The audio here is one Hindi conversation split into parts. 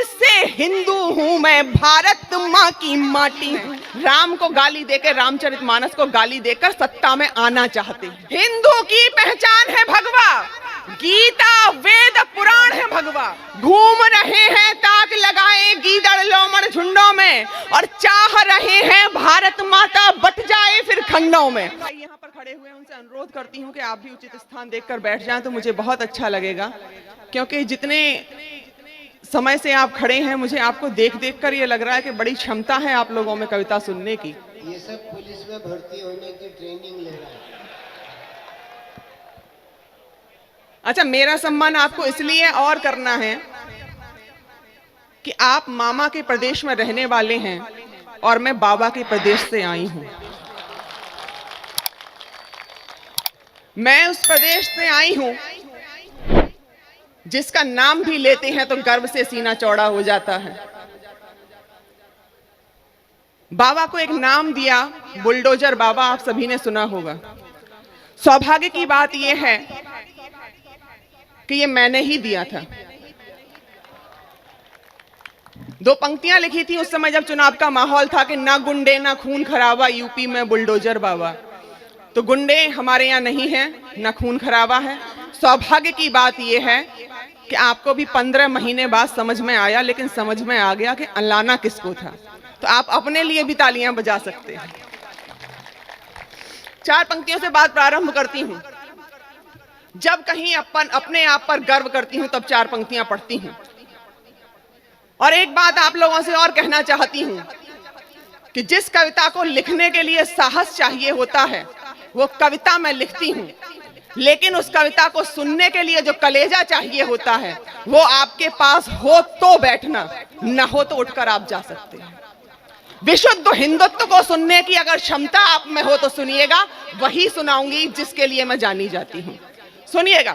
से हिंदू हूँ मैं, भारत माँ की माटी हूँ। राम को गाली देकर, रामचरितमानस को गाली देकर सत्ता में आना चाहते हैं। हिंदू की पहचान है भगवा, गीता वेद पुराण है भगवा। घूम रहे हैं ताक लगाए गीदड़ लोमड़ झुंडों में, और चाह रहे हैं भारत माता बट जाए फिर खंडों में। यहाँ पर खड़े हुए उनसे अनुरोध करती हूँ कि आप भी उचित स्थान देखकर बैठ जाएं तो मुझे बहुत अच्छा लगेगा, क्योंकि जितने समय से आप खड़े हैं मुझे आपको देख देख कर ये लग रहा है कि बड़ी क्षमता है आप लोगों में कविता सुनने की। ये सब पुलिस में भर्ती होने की ट्रेनिंग ले रहा है। अच्छा, मेरा सम्मान आपको इसलिए और करना है कि आप मामा के प्रदेश में रहने वाले हैं और मैं बाबा के प्रदेश से आई हूं। मैं उस प्रदेश से आई हूं जिसका नाम भी लेते हैं तो गर्व से सीना चौड़ा हो जाता है। बाबा को एक नाम दिया बुलडोजर बाबा, आप सभी ने सुना होगा। सौभाग्य की बात यह है कि ये मैंने ही दिया था। 2 पंक्तियां लिखी थी उस समय जब चुनाव का माहौल था कि ना गुंडे ना खून खराबा, यूपी में बुलडोजर बाबा। तो गुंडे हमारे यहाँ नहीं है, ना खून खराबा है। सौभाग्य की बात यह है कि आपको भी 15 महीने बाद समझ में आया, लेकिन समझ में आ गया कि अल्लाना किसको था। तो आप अपने लिए भी तालियां बजा सकते हैं। 4 पंक्तियों से बात प्रारंभ करती हूं। जब कहीं अपने आप पर गर्व करती हूं तब 4 पंक्तियां पढ़ती हूं। और एक बात आप लोगों से और कहना चाहती हूं कि जिस कविता को लिखने के लिए साहस चाहिए होता है वो कविता मैं लिखती हूं, लेकिन उस कविता को सुनने के लिए जो कलेजा चाहिए होता है वो आपके पास हो तो बैठना, न हो तो उठकर आप जा सकते हैं। विशुद्ध हिंदुत्व को सुनने की अगर क्षमता आप में हो तो सुनिएगा, वही सुनाऊंगी जिसके लिए मैं जानी जाती हूं। सुनिएगा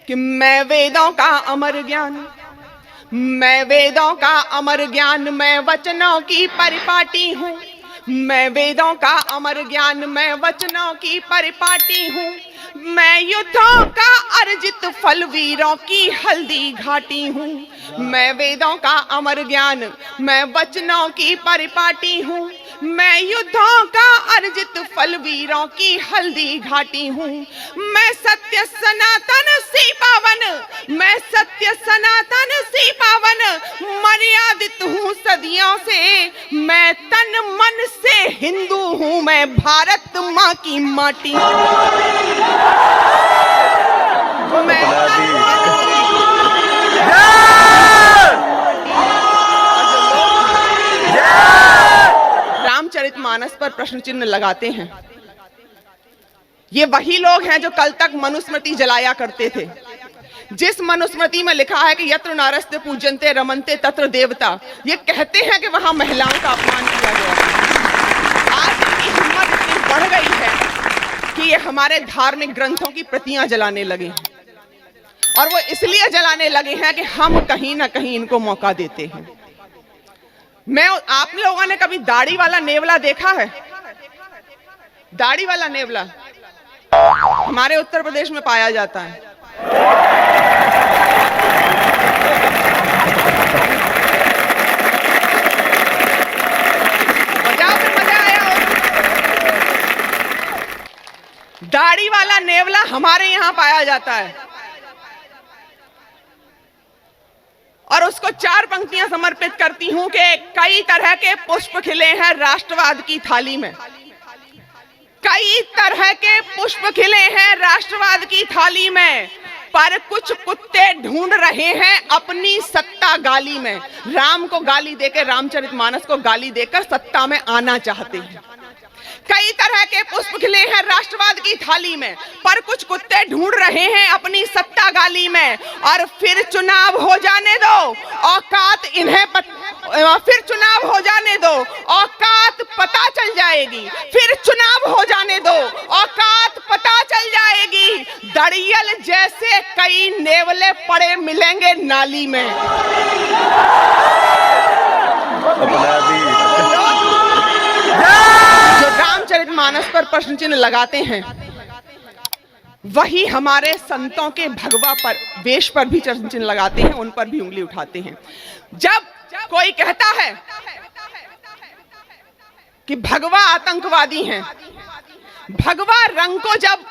कि मैं वेदों का अमर ज्ञान, मैं वेदों का अमर ज्ञान, मैं वचनों की परिपाटी हूँ। मैं वेदों का अमर ज्ञान, मैं वचनों की परिपाटी हूँ। मैं युद्धों का अर्जित फल, वीरों की हल्दी घाटी हूँ। मैं वेदों का अमर ज्ञान, मैं वचनों की परिपाटी हूँ। मैं युद्धों का अर्जित फल, वीरों की हल्दी घाटी हूँ। मैं सत्य सनातन सी पावन, मैं सत्य सनातन सी पावन, मर्यादित हूँ सदियों से। मैं तन मन से हिंदू हूँ मैं, भारत माँ की माटी हूँ। मैं रामचरितमानस पर प्रश्न चिन्ह लगाते हैं। ये वही लोग हैं जो कल तक मनुस्मृति जलाया करते थे, जिस मनुस्मृति में लिखा है कि यत्र नारस्ते पूजन्ते रमन्ते तत्र देवता। ये कहते हैं कि वहां महिलाओं का अपमान किया गया। आज इनकी हिम्मत इतनी बढ़ गई है कि ये हमारे धार्मिक ग्रंथों की प्रतियां जलाने लगे हैं, और वो इसलिए जलाने लगे हैं कि हम कहीं ना कहीं इनको मौका देते हैं। आप लोगों ने कभी दाढ़ी वाला नेवला देखा है? दाढ़ी वाला नेवला हमारे उत्तर प्रदेश में पाया जाता है। मजा आया हो? दाढ़ी वाला नेवला हमारे यहां पाया जाता है, और उसको 4 पंक्तियां समर्पित करती हूं कि कई तरह के पुष्प खिले हैं राष्ट्रवाद की थाली में। कई तरह के पुष्प खिले हैं राष्ट्रवाद की थाली में, पर कुछ कुत्ते ढूंढ रहे हैं अपनी सत्ता गाली में। राम को गाली देकर, रामचरितमानस को गाली देकर सत्ता में आना चाहते हैं। कई तरह के पुष्प खिले हैं राष्ट्रवाद की थाली में, पर कुछ कुत्ते ढूंढ रहे हैं अपनी सत्ता गाली में। और फिर चुनाव हो जाने दो, औकात इन्हें फिर चुनाव हो जाने दो, औकात पता चल जाएगी। फिर चुनाव हो जाने दो, औकात पता चल जाएगी। दड़ियल जैसे कई नेवले पड़े मिलेंगे नाली में। जो रामचरितमानस पर प्रश्न चिन्ह लगाते हैं वही हमारे संतों के भगवा पर वेश पर भी चिन्ह लगाते हैं, उन पर भी उंगली उठाते हैं। जब कोई कहता है कि भगवा आतंकवादी हैं, भगवा रंग को जब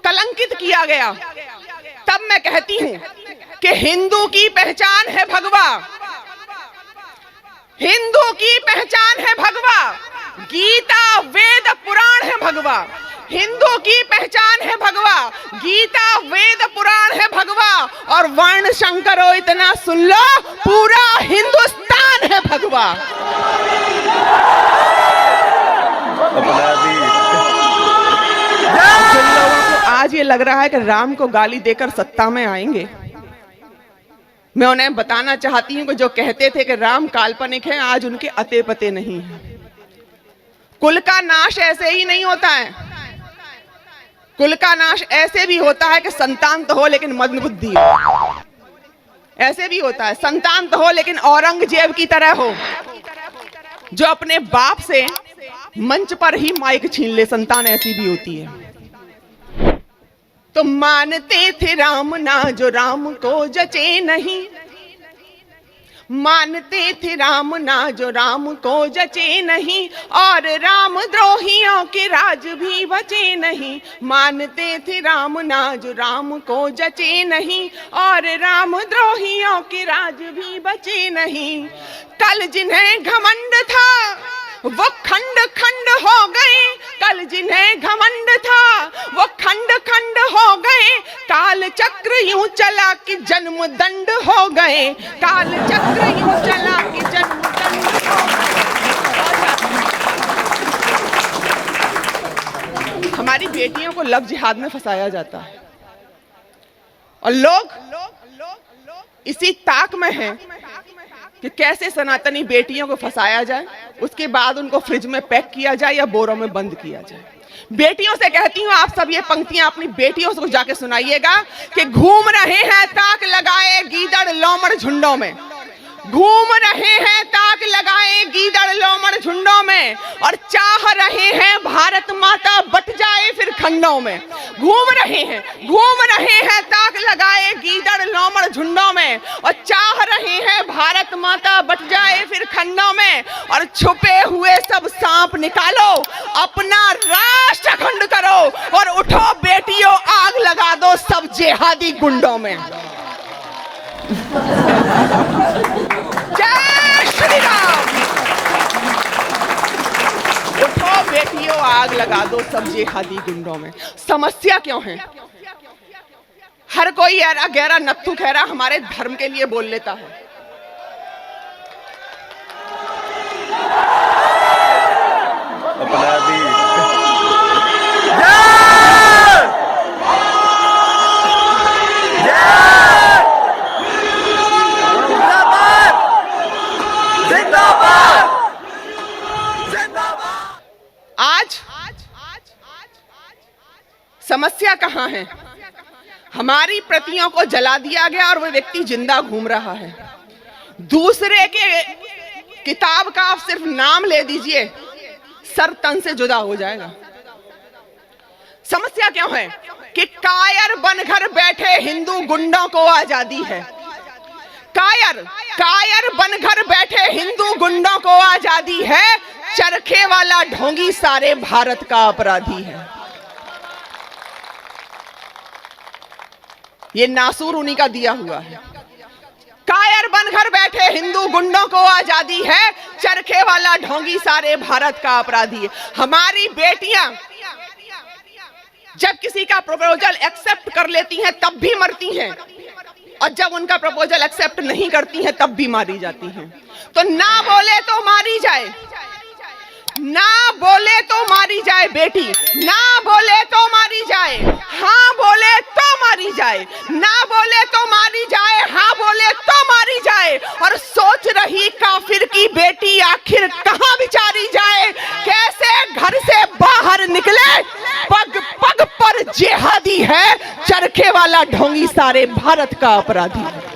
कलंकित किया गया, तब मैं कहती हूं कि हिंदू की पहचान है भगवा, हिंदू की पहचान है भगवा, गीता वेद पुराण है भगवा, हिंदू की पहचान है भगवा, गीता वेद पुराण है भगवा, और वर्ण शंकरो इतना सुन लो, पूरा हिंदुस्तान है भगवा। जिन लोगों को आज ये लग रहा है कि राम को गाली देकर सत्ता में आएंगे, मैं उन्हें बताना चाहती हूं कि जो कहते थे कि राम काल्पनिक है, आज उनके अते पते नहीं है। कुल का नाश ऐसे ही नहीं होता है, कुल का नाश ऐसे भी होता है कि संतान तो हो लेकिन मंदबुद्धि हो, ऐसे भी होता है संतान तो हो लेकिन औरंगजेब की तरह हो, जो अपने बाप से मंच पर ही माइक छीन ले, संतान ऐसी भी होती है। तो मानते थे राम ना जो राम को जचे नहीं, मानते थे राम ना जो राम को जचे नहीं, और राम द्रोहियों के राज भी बचे नहीं। मानते थे राम ना जो राम को जचे नहीं, और राम द्रोहियों के राज भी बचे नहीं। कल जिन्हें घमंड था वो खंड खंड हो गए, कल जिन्हें घमंड था वो खंड खंड हो गए। काल चक्र यूं चला कि जन्म दंड हो गए, काल चक्र यूं चला कि जन्म दंड हो गए। हमारी बेटियों को लव जिहाद में फंसाया जाता है, और लोग इसी ताक में हैं कि कैसे सनातनी बेटियों को फंसाया जाए, उसके बाद उनको फ्रिज में पैक किया जाए या बोरों में बंद किया जाए। बेटियों से कहती हूँ, आप सब ये पंक्तियां अपनी बेटियों को जाके सुनाइएगा कि घूम रहे हैं ताक लगाए गीदड़ लोमड़ झुंडों में, घूम रहे हैं ताक लगाए गीदड़ लोमड़ झुंडों में, और चाह रहे हैं भारत माता बट जाए फिर खंडों में। घूम रहे हैं ताक लगाए गीदड़ लोमड़ झुंडों में, और चाह रहे हैं भारत माता बट जाए फिर खंडों में। और छुपे हुए सब सांप निकालो, अपना राष्ट्र अखंड करो, और उठो बेटियों आग लगा दो सब जिहादी गुंडों में। जय श्री राम। उठो बेटियों आग लगा दो सब जिहादी गुंडों में। समस्या क्यों है? हर कोई ऐरा गहरा नत्थु खैरा हमारे धर्म के लिए बोल लेता है, समस्या कहां है? हमारी प्रतियों को जला दिया गया और वह व्यक्ति जिंदा घूम रहा है। दूसरे के किताब का आप सिर्फ नाम ले दीजिए, सर तन से जुदा हो जाएगा। समस्या क्यों है कि कायर बनकर बैठे हिंदू गुंडों को आजादी है। कायर बनकर बैठे हिंदू गुंडों को आजादी है। चरखे वाला ढोंगी सारे भारत का अपराधी है। ये नासूर उन्हीं का दिया हुआ है। कायर बनकर बैठे हिंदू गुंडों को आजादी है, चरखे वाला ढोंगी सारे भारत का अपराधी है। हमारी बेटियां जब किसी का प्रपोजल एक्सेप्ट कर लेती हैं तब भी मरती हैं, और जब उनका प्रपोजल एक्सेप्ट नहीं करती हैं तब भी मारी जाती हैं। तो ना बोले तो मारी जाए, ना बोले तो मारी जाए बेटी, ना बोले तो मारी जाए, हाँ बोले तो मारी जाए, ना बोले तो मारी जाए, हाँ बोले तो मारी जाए। और सोच रही काफिर की बेटी आखिर कहाँ बिचारी जाए, कैसे घर से बाहर निकले, पग पग पर जिहादी है, चरखे वाला ढोंगी सारे भारत का अपराधी है।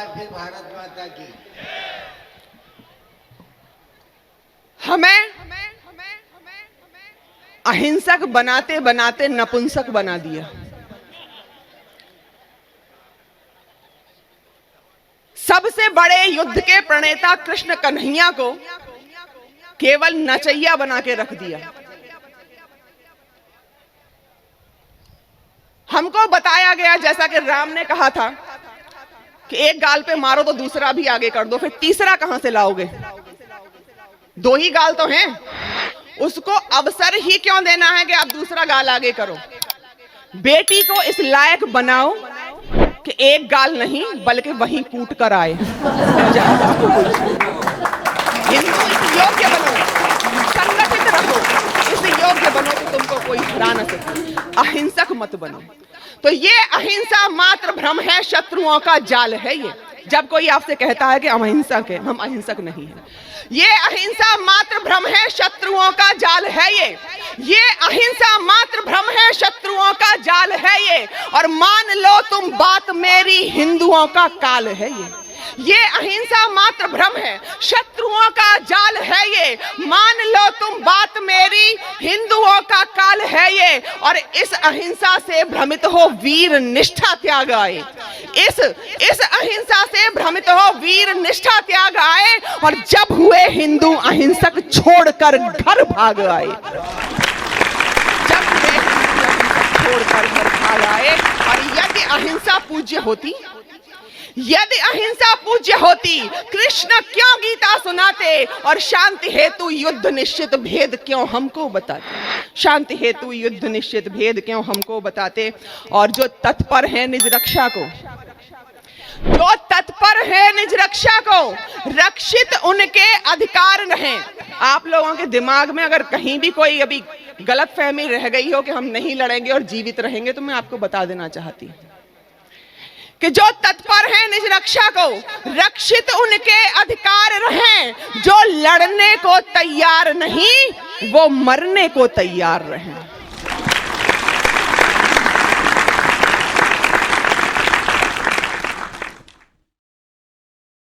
बार फिर भारत माता की। हमें अहिंसक बनाते बनाते नपुंसक बना दिया। सबसे बड़े युद्ध के प्रणेता कृष्ण कन्हैया को केवल नचैया बना के रख दिया। हमको बताया गया, जैसा कि राम ने कहा था कि एक गाल पे मारो तो दूसरा भी आगे कर दो, फिर तीसरा कहां से लाओगे? दो ही गाल तो हैं, उसको अवसर ही क्यों देना है कि आप दूसरा गाल आगे करो? बेटी को इस लायक बनाओ कि एक गाल नहीं बल्कि वहीं कूट कर आए। हिंदू इस योग्य बनो, संगठित रहो, इस योग्य बनो कि तुमको कोई हरा न सके, अहिंसक मत बनो। तो ये अहिंसा मात्र भ्रम है, शत्रुओं का जाल है ये। जब कोई आपसे कहता है कि हम अहिंसक हैं, हम अहिंसक नहीं हैं। ये अहिंसा मात्र भ्रम है, शत्रुओं का जाल है ये अहिंसा मात्र भ्रम है, शत्रुओं का जाल है ये। और मान लो तुम बात मेरी, हिंदुओं का काल है ये अहिंसा मात्र भ्रम है, शत्रुओं का जाल है ये। मान लो तुम बात मेरी, हिंदुओं का काल है ये। और इस अहिंसा से भ्रमित हो वीर निष्ठा त्याग आए। इस अहिंसा से भ्रमित हो वीर निष्ठा त्याग आए। और जब हुए हिंदू अहिंसक छोड़कर घर भाग आए, जब हुए हिंदू अहिंसक छोड़कर घर भाग आए। और यदि अहिंसा पूज्य होती, यदि अहिंसा पूज्य होती, कृष्ण क्यों गीता सुनाते और शांति हेतु युद्ध निश्चित भेद क्यों हमको बताते? शांति हेतु युद्ध निश्चित भेद क्यों हमको बताते? और जो तत्पर है निज रक्षा को, जो तत्पर है निज रक्षा को, रक्षित उनके अधिकार रहें। आप लोगों के दिमाग में अगर कहीं भी कोई अभी गलत फहमी रह गई हो कि हम नहीं लड़ेंगे और जीवित रहेंगे, तो मैं आपको बता देना चाहती हूं कि जो तत्पर है निज रक्षा को, रक्षित उनके अधिकार रहें। जो लड़ने को तैयार नहीं, वो मरने को तैयार रहें।